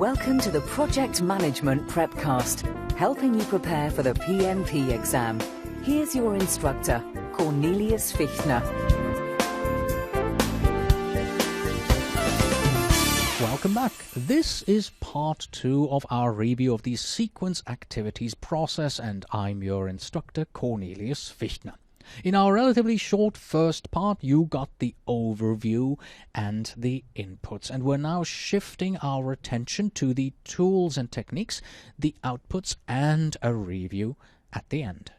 Welcome to the Project Management PrepCast, helping you prepare for the PMP exam. Here's your instructor, Cornelius Fichtner. Welcome back. This is part 2 of our review of the sequence activities process, and I'm your instructor, Cornelius Fichtner. In our relatively short first part, you got the overview and the inputs, and we're now shifting our attention to the tools and techniques, the outputs, and a review at the end.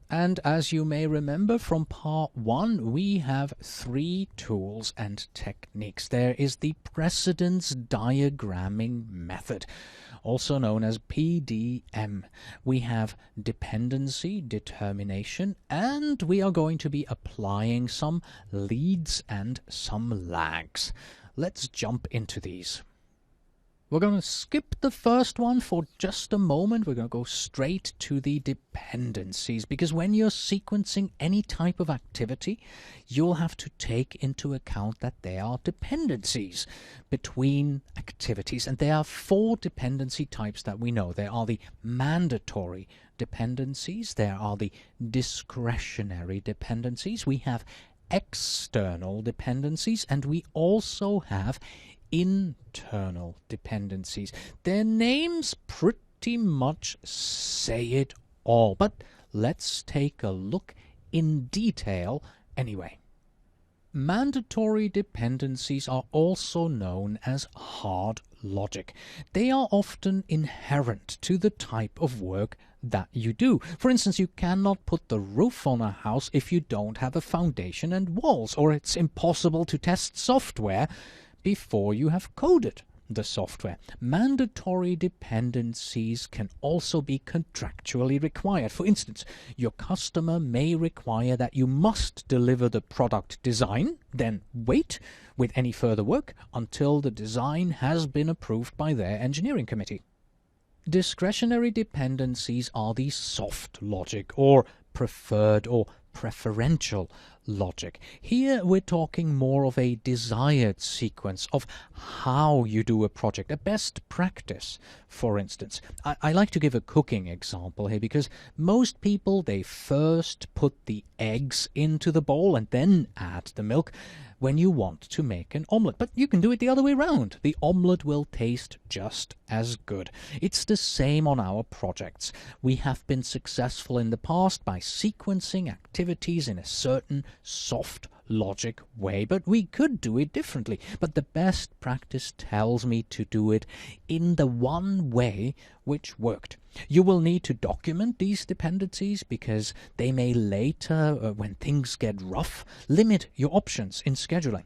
And as you may remember from part 1, we have 3 tools and techniques. There is the precedence diagramming method, also known as PDM. We have dependency determination, and we are going to be applying some leads and some lags. Let's jump into these. We're going to skip the first one for just a moment. We're going to go straight to the dependencies, because when you're sequencing any type of activity, you'll have to take into account that there are dependencies between activities. And there are 4 dependency types that we know. There are the mandatory dependencies. There are the discretionary dependencies. We have external dependencies, and we also have internal dependencies. Their names pretty much say it all, but let's take a look in detail anyway. Mandatory dependencies are also known as hard logic. They are often inherent to the type of work that you do. For instance, you cannot put the roof on a house if you don't have a foundation and walls, or it's impossible to test software before you have coded the software. Mandatory dependencies can also be contractually required. For instance, your customer may require that you must deliver the product design, then wait with any further work until the design has been approved by their engineering committee. Discretionary dependencies are the soft logic, or preferred or preferential logic. Here we're talking more of a desired sequence of how you do a project, a best practice, for instance. I like to give a cooking example here, because most people, they first put the eggs into the bowl and then add the milk when you want to make an omelette. But you can do it the other way around. The omelette will taste just as good. It's the same on our projects. We have been successful in the past by sequencing activities in a certain soft logic way, but we could do it differently. But the best practice tells me to do it in the one way which worked. You will need to document these dependencies, because they may later, when things get rough, limit your options in scheduling.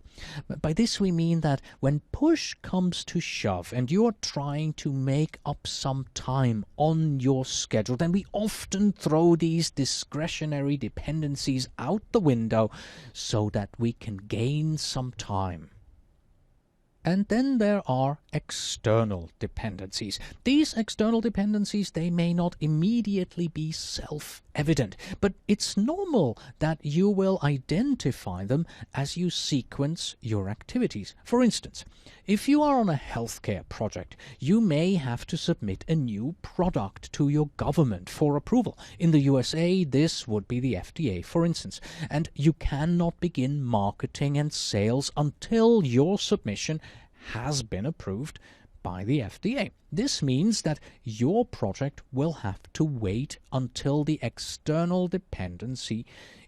By this we mean that when push comes to shove and you're trying to make up some time on your schedule, then we often throw these discretionary dependencies out the window so that we can gain some time. And then there are external dependencies. These external dependencies, they may not immediately be self-evident, but it's normal that you will identify them as you sequence your activities. For instance, if you are on a healthcare project, you may have to submit a new product to your government for approval. In the USA, this would be the FDA, for instance, and you cannot begin marketing and sales until your submission has been approved by the FDA. This means that your project will have to wait until the external dependency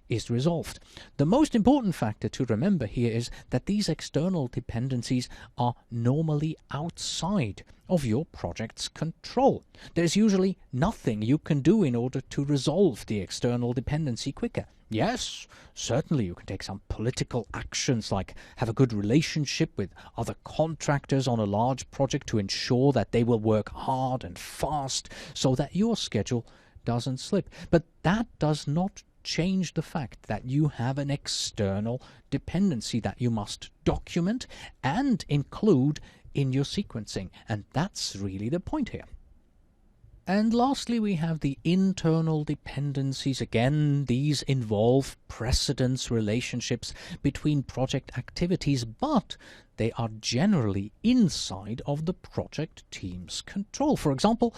is resolved. The most important factor to remember here is that these external dependencies are normally outside of your project's control. There's usually nothing you can do in order to resolve the external dependency quicker. Yes, certainly you can take some political actions, like have a good relationship with other contractors on a large project to ensure that they will work hard and fast so that your schedule doesn't slip. But that does not change the fact that you have an external dependency that you must document and include in your sequencing, and that's really the point here. And lastly, we have the internal dependencies. Again, these involve precedence relationships between project activities, but they are generally inside of the project team's control. For example,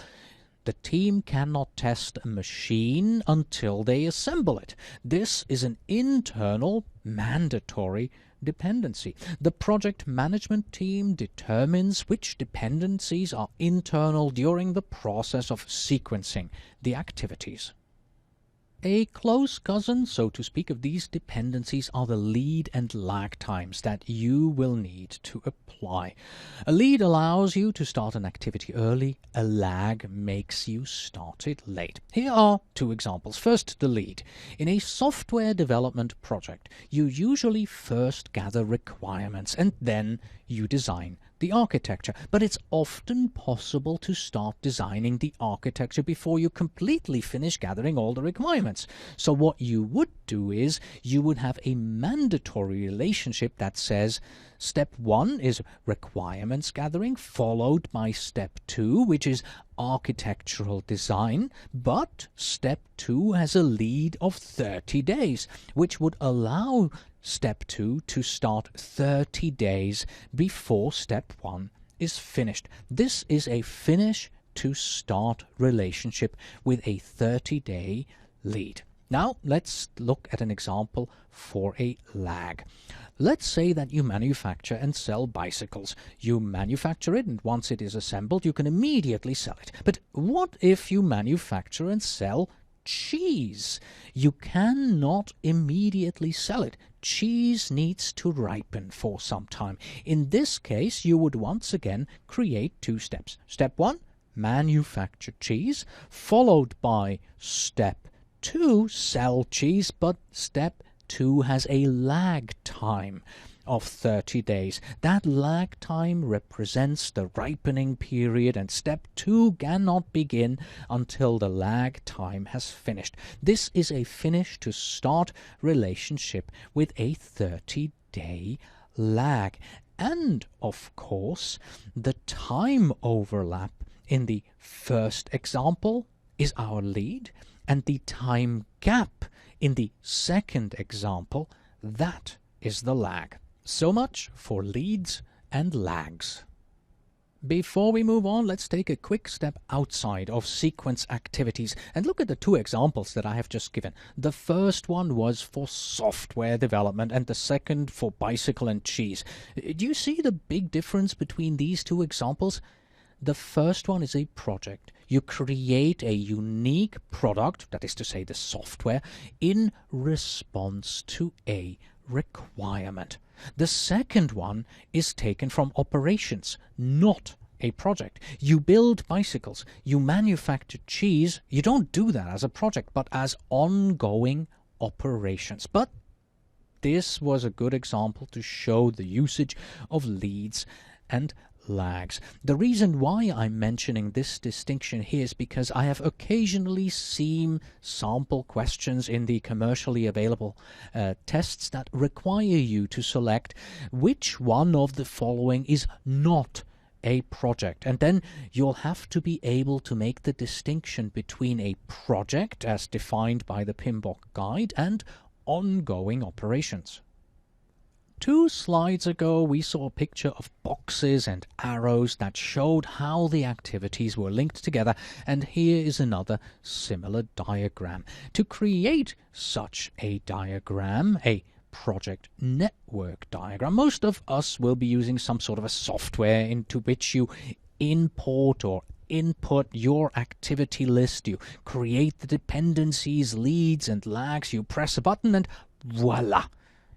the team cannot test a machine until they assemble it. This is an internal mandatory dependency. The project management team determines which dependencies are internal during the process of sequencing the activities. A close cousin, so to speak, of these dependencies are the lead and lag times that you will need to apply. A lead allows you to start an activity early, a lag makes you start it late. Here are two examples. First, the lead. In a software development project, you usually first gather requirements and then you design the architecture, but it's often possible to start designing the architecture before you completely finish gathering all the requirements. So what you would do is you would have a mandatory relationship that says step 1 is requirements gathering, followed by step 2, which is architectural design, but step 2 has a lead of 30 days, which would allow step 2 to start 30 days before step 1 is finished. This is a finish to start relationship with a 30-day lead. Now let's look at an example for a lag. Let's say that you manufacture and sell bicycles. You manufacture it, and once it is assembled, you can immediately sell it. But what if you manufacture and sell cheese? You cannot immediately sell it. Cheese needs to ripen for some time. In this case, you would once again create two steps. Step 1, manufacture cheese, followed by step 2, sell cheese, but step 2 has a lag time of 30 days. That lag time represents the ripening period, and step 2 cannot begin until the lag time has finished. This is a finish to start relationship with a 30-day lag. And of course, the time overlap in the first example is our lead, and the time gap in the second example, that is the lag. So much for leads and lags. Before we move on, let's take a quick step outside of sequence activities and look at the two examples that I have just given. The first one was for software development and the second for bicycle and cheese. Do you see the big difference between these two examples? The first one is a project. You create a unique product, that is to say the software, in response to a requirement. The second one is taken from operations, not a project. You build bicycles, you manufacture cheese. You don't do that as a project, but as ongoing operations. But this was a good example to show the usage of leads and lags. The reason why I'm mentioning this distinction here is because I have occasionally seen sample questions in the commercially available tests that require you to select which one of the following is not a project, and then you'll have to be able to make the distinction between a project as defined by the PMBOK guide and ongoing operations. 2 slides ago, we saw a picture of boxes and arrows that showed how the activities were linked together, and here is another similar diagram. To create such a diagram, a project network diagram, most of us will be using some sort of a software into which you import or input your activity list, you create the dependencies, leads and lags, you press a button and voila!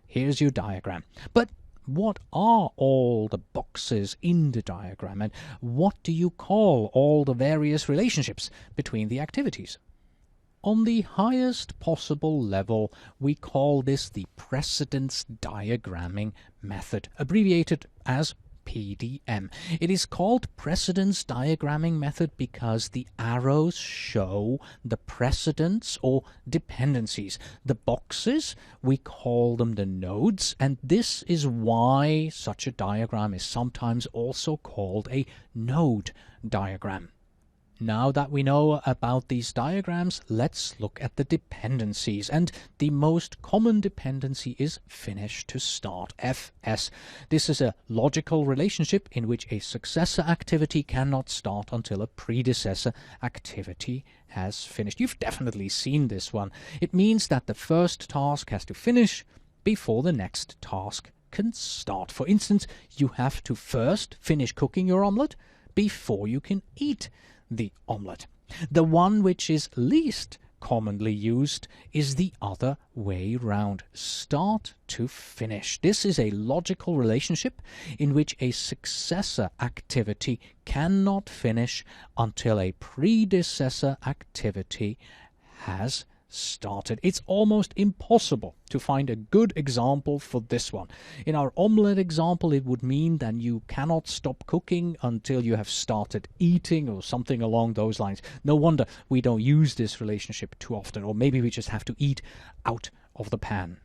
Here's your diagram. But what are all the boxes in the diagram, and what do you call all the various relationships between the activities? On the highest possible level, we call this the precedence diagramming method, abbreviated as PDM. It is called precedence diagramming method because the arrows show the precedence or dependencies. The boxes, we call them the nodes, and this is why such a diagram is sometimes also called a node diagram. Now that we know about these diagrams, let's look at the dependencies. And the most common dependency is finish to start, FS. This is a logical relationship in which a successor activity cannot start until a predecessor activity has finished. You've definitely seen this one. It means that the first task has to finish before the next task can start. For instance, you have to first finish cooking your omelette before you can eat the omelette. The one which is least commonly used is the other way round, start to finish. This is a logical relationship in which a successor activity cannot finish until a predecessor activity has started. It's almost impossible to find a good example for this one. In our omelette example, it would mean that you cannot stop cooking until you have started eating or something along those lines. No wonder we don't use this relationship too often, or maybe we just have to eat out of the pan.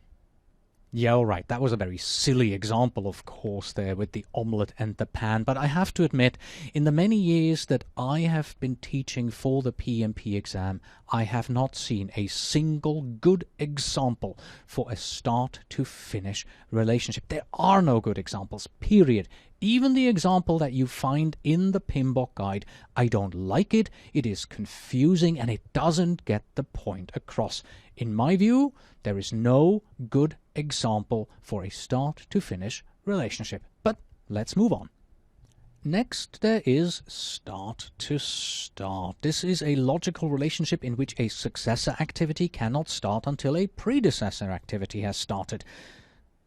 Yeah, all right, that was a very silly example, of course, there with the omelette and the pan, but I have to admit, in the many years that I have been teaching for the PMP exam, I have not seen a single good example for a start-to-finish relationship. There are no good examples, period. Even the example that you find in the PMBOK guide, I don't like it, it is confusing, and it doesn't get the point across. In my view, there is no good example for a start-to-finish relationship. But let's move on. Next, there is start to start. This is a logical relationship in which a successor activity cannot start until a predecessor activity has started.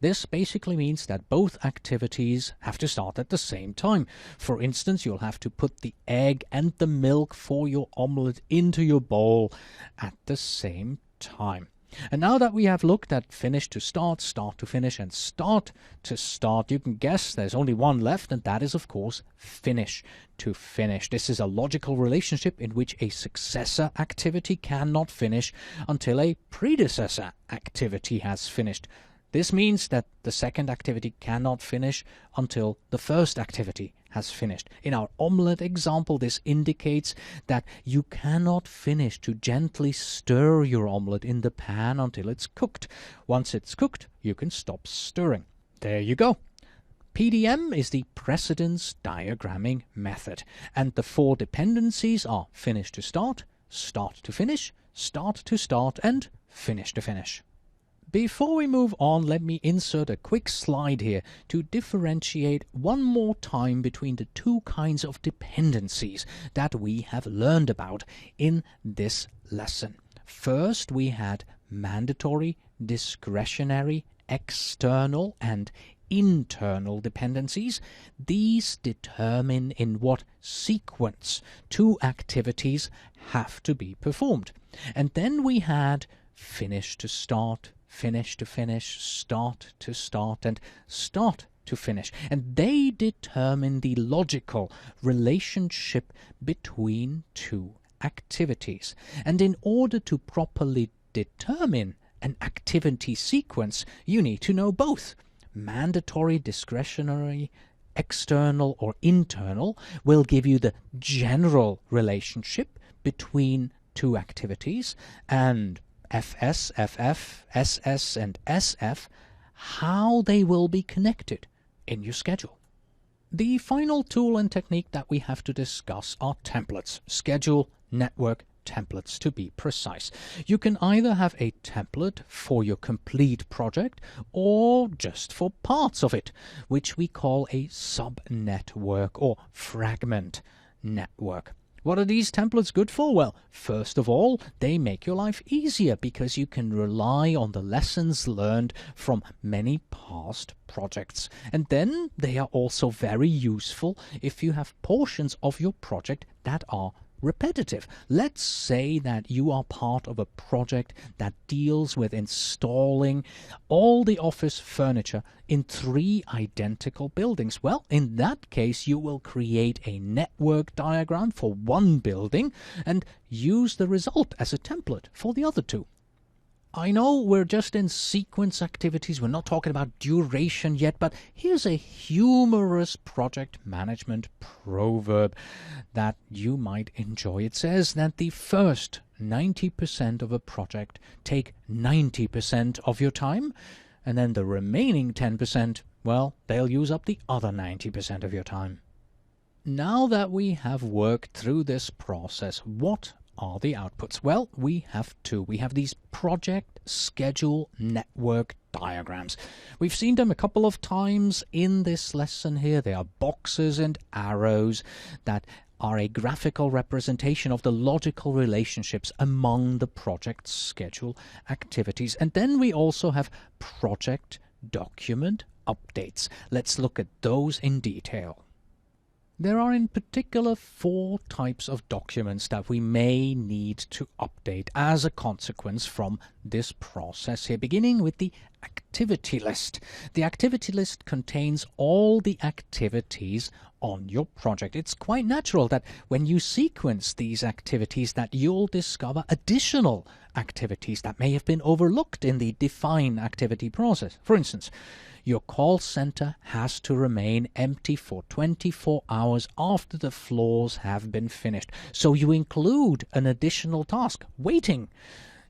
This basically means that both activities have to start at the same time. For instance, you'll have to put the egg and the milk for your omelette into your bowl at the same time. And now that we have looked at finish to start, start to finish, and start to start, you can guess there's only one left, and that is, of course, finish to finish. This is a logical relationship in which a successor activity cannot finish until a predecessor activity has finished. This means that the second activity cannot finish until the first activity has finished. In our omelette example, this indicates that you cannot finish to gently stir your omelette in the pan until it's cooked. Once it's cooked, you can stop stirring. There you go. PDM is the precedence diagramming method, and the four dependencies are finish to start to finish, start to start, and finish to finish. Before we move on, let me insert a quick slide here to differentiate one more time between the two kinds of dependencies that we have learned about in this lesson. First, we had mandatory, discretionary, external, and internal dependencies. These determine in what sequence two activities have to be performed. And then we had finish to start, finish to finish, start to start, and start to finish. And they determine the logical relationship between two activities. And in order to properly determine an activity sequence, you need to know both. Mandatory, discretionary, external, or internal will give you the general relationship between two activities, and FS, FF, SS, and SF, how they will be connected in your schedule. The final tool and technique that we have to discuss are templates, schedule, network templates to be precise. You can either have a template for your complete project or just for parts of it, which we call a sub-network or fragment network. What are these templates good for? Well, first of all, they make your life easier because you can rely on the lessons learned from many past projects. And then they are also very useful if you have portions of your project that are repetitive. Let's say that you are part of a project that deals with installing all the office furniture in 3 identical buildings. Well, in that case, you will create a network diagram for one building and use the result as a template for the other 2. I know we're just in sequence activities, we're not talking about duration yet, but here's a humorous project management proverb that you might enjoy. It says that the first 90% of a project take 90% of your time, and then the remaining 10%, well, they'll use up the other 90% of your time. Now that we have worked through this process, what are the outputs? Well, we have two. We have these project schedule network diagrams. We've seen them a couple of times in this lesson here. They are boxes and arrows that are a graphical representation of the logical relationships among the project schedule activities. And then we also have project document updates. Let's look at those in detail. There are in particular 4 types of documents that we may need to update as a consequence from this process here, beginning with the activity list. The activity list contains all the activities on your project. It's quite natural that when you sequence these activities that you'll discover additional activities that may have been overlooked in the define activity process. For instance, your call center has to remain empty for 24 hours after the floors have been finished. So you include an additional task, waiting.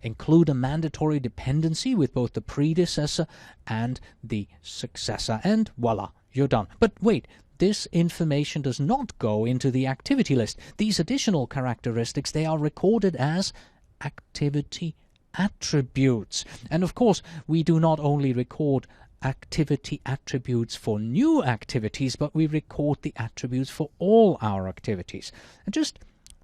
Include a mandatory dependency with both the predecessor and the successor, and voila, you're done. But wait, this information does not go into the activity list. These additional characteristics, they are recorded as activity attributes. And of course, we do not only record activity attributes for new activities, but we record the attributes for all our activities. And just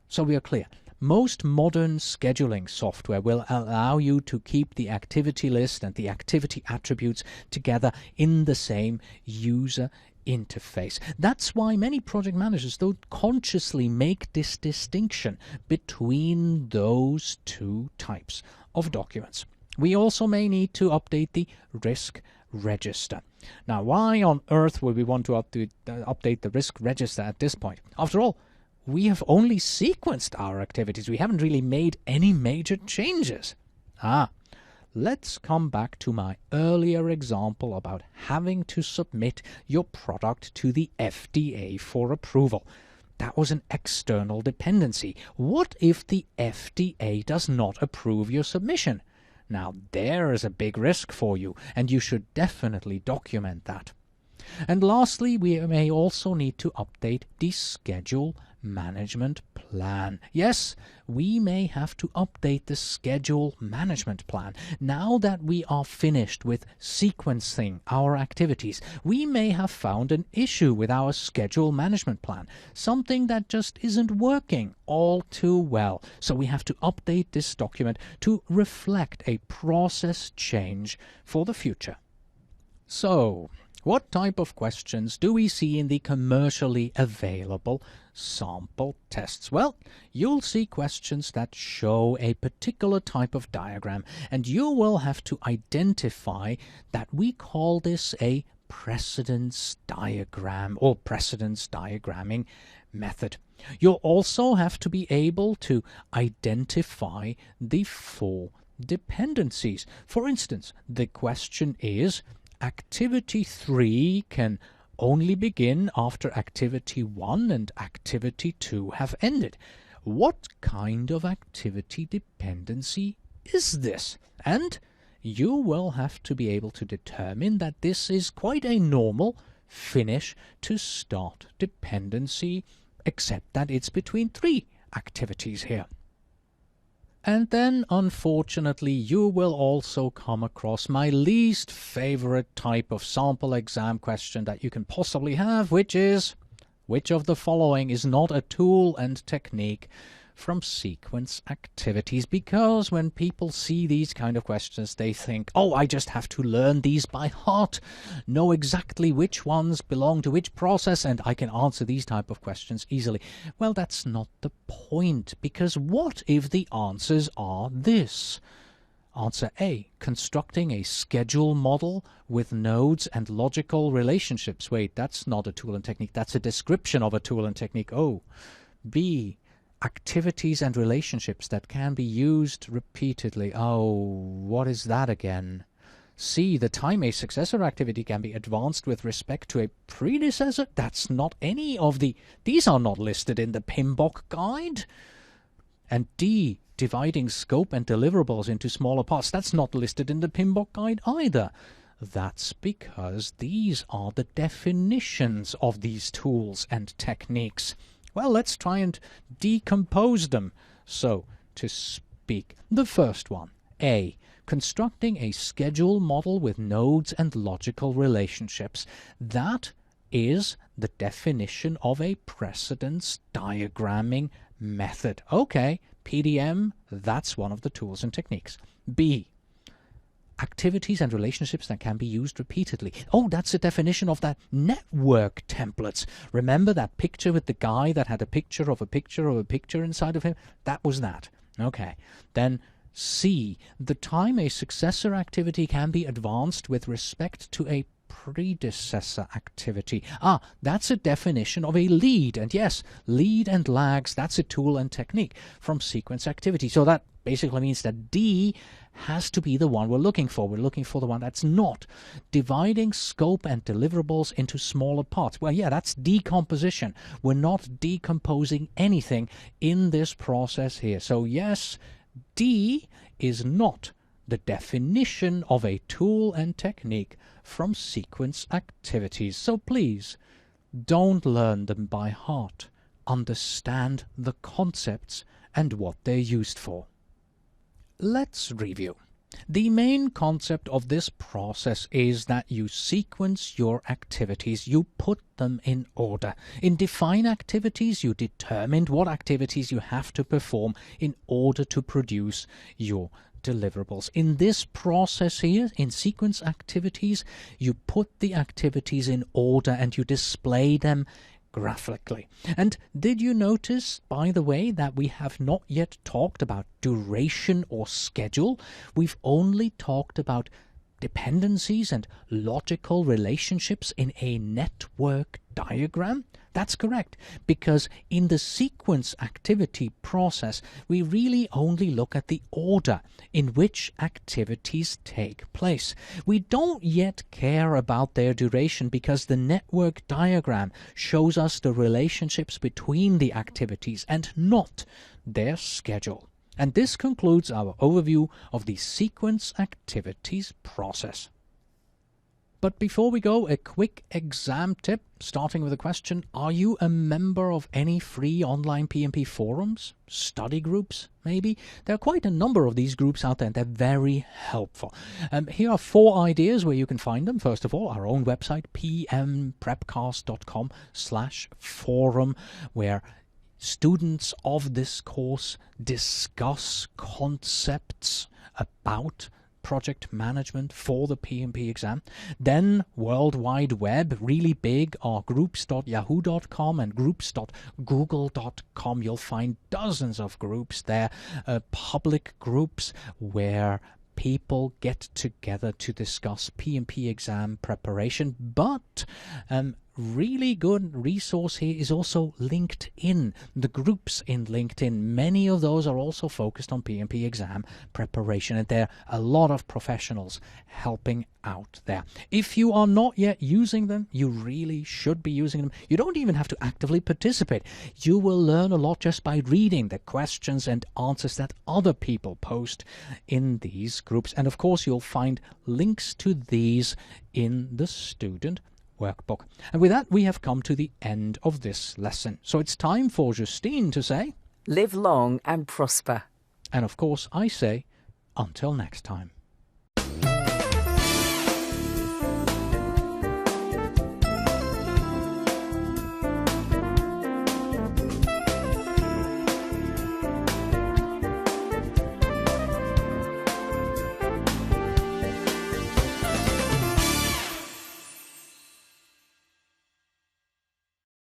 so we are clear, most modern scheduling software will allow you to keep the activity list and the activity attributes together in the same user interface. That's why many project managers don't consciously make this distinction between those 2 types of documents. We also may need to update the risk register. Now, why on earth would we want to update the risk register at this point? After all, we have only sequenced our activities. We haven't really made any major changes. Let's come back to my earlier example about having to submit your product to the FDA for approval. That was an external dependency. What if the FDA does not approve your submission? Now, there is a big risk for you, and you should definitely document that. And lastly, we may also need to update the schedule management plan. Yes, we may have to update the schedule management plan. Now that we are finished with sequencing our activities, we may have found an issue with our schedule management plan, something that just isn't working all too well. So we have to update this document to reflect a process change for the future. So, what type of questions do we see in the commercially available sample tests? Well, you'll see questions that show a particular type of diagram, and you will have to identify that we call this a precedence diagram or precedence diagramming method. You'll also have to be able to identify the 4 dependencies. For instance, the question is, Activity 3 can only begin after Activity 1 and Activity 2 have ended. What kind of activity dependency is this? And you will have to be able to determine that this is quite a normal finish to start dependency, except that it's between 3 activities here. And then, unfortunately, you will also come across my least favorite type of sample exam question that you can possibly have, which is, which of the following is not a tool and technique from sequence activities? Because when people see these kind of questions, they think, oh, I just have to learn these by heart, know exactly which ones belong to which process, and I can answer these type of questions easily. Well, that's not the point, because what if the answers are this? Answer A, constructing a schedule model with nodes and logical relationships. Wait, that's not a tool and technique, that's a description of a tool and technique. Oh. B, activities and relationships that can be used repeatedly. Oh, what is that again? C, the time a successor activity can be advanced with respect to a predecessor. That's not any of the... These are not listed in the PMBOK guide. And D, dividing scope and deliverables into smaller parts. That's not listed in the PMBOK guide either. That's because these are the definitions of these tools and techniques. Well, let's try and decompose them, so to speak. The first one, A, constructing a schedule model with nodes and logical relationships. That is the definition of a precedence diagramming method. Okay, PDM, that's one of the tools and techniques. B, activities and relationships that can be used repeatedly. Oh, that's a definition of that network templates. Remember that picture with the guy that had a picture of a picture of a picture inside of him? That was that. Okay. Then C, the time a successor activity can be advanced with respect to a predecessor activity. Ah, that's a definition of a lead. And yes, lead and lags, that's a tool and technique from sequence activity. So that basically means that D has to be the one we're looking for. We're looking for the one that's not. Dividing scope and deliverables into smaller parts. Well, yeah, that's decomposition. We're not decomposing anything in this process here. So yes, D is not the definition of a tool and technique from sequence activities. So please, don't learn them by heart. Understand the concepts and what they're used for. Let's review. The main concept of this process is that you sequence your activities, you put them in order. In define activities, you determined what activities you have to perform in order to produce your deliverables. In this process here, in sequence activities, you put the activities in order and you display them graphically. And did you notice, by the way, that we have not yet talked about duration or schedule? We've only talked about dependencies and logical relationships in a network diagram? That's correct, because in the sequence activity process, we really only look at the order in which activities take place. We don't yet care about their duration because the network diagram shows us the relationships between the activities and not their schedule. And this concludes our overview of the sequence activities process. But before we go, a quick exam tip, starting with a question. Are you a member of any free online PMP forums? Study groups, maybe? There are quite a number of these groups out there, and they're very helpful. Here are 4 ideas where you can find them. First of all, our own website, PMPrepCast.com/forum, where students of this course discuss concepts about project management for the PMP exam. Then World Wide Web, really big, are groups.yahoo.com and groups.google.com. You'll find dozens of groups there, public groups where people get together to discuss PMP exam preparation. But really good resource here is also LinkedIn. The groups in LinkedIn, many of those are also focused on PMP exam preparation, and there are a lot of professionals helping out there. If you are not yet using them, you really should be using them. You don't even have to actively participate. You will learn a lot just by reading the questions and answers that other people post in these groups. And of course, you'll find links to these in the student workbook. And with that, we have come to the end of this lesson. So it's time for Justine to say, live long and prosper. And of course, I say, until next time.